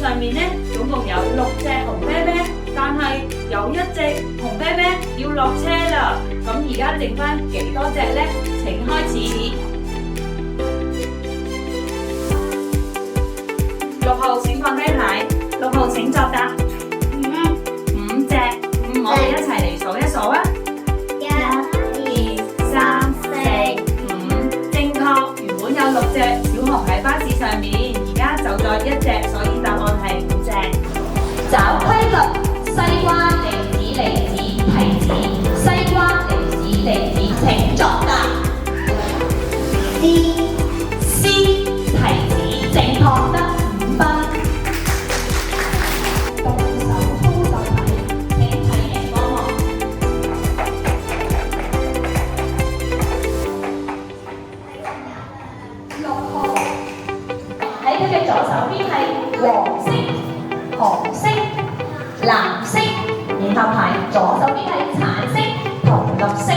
上面呢，總共有6隻紅啤啤，但係有1隻紅啤啤要落車啦。咁而家剩翻幾多隻呢？請開始。6號請放低牌，6號請作答。5隻，我哋一齊嚟數一數啊！ 1、2、3、4、5，正確。原本有6隻小熊喺巴士上面，而家走咗1隻，所以答案係5隻。找規律，西瓜、梨子、梨子、提子，西瓜、梨子、梨子，請作答。C， 提子，正確得5分。動手操手牌，請睇熒光幕。6號喺佢嘅左手邊係黃色、紅色、藍色，然後係左手邊係橙色同綠色。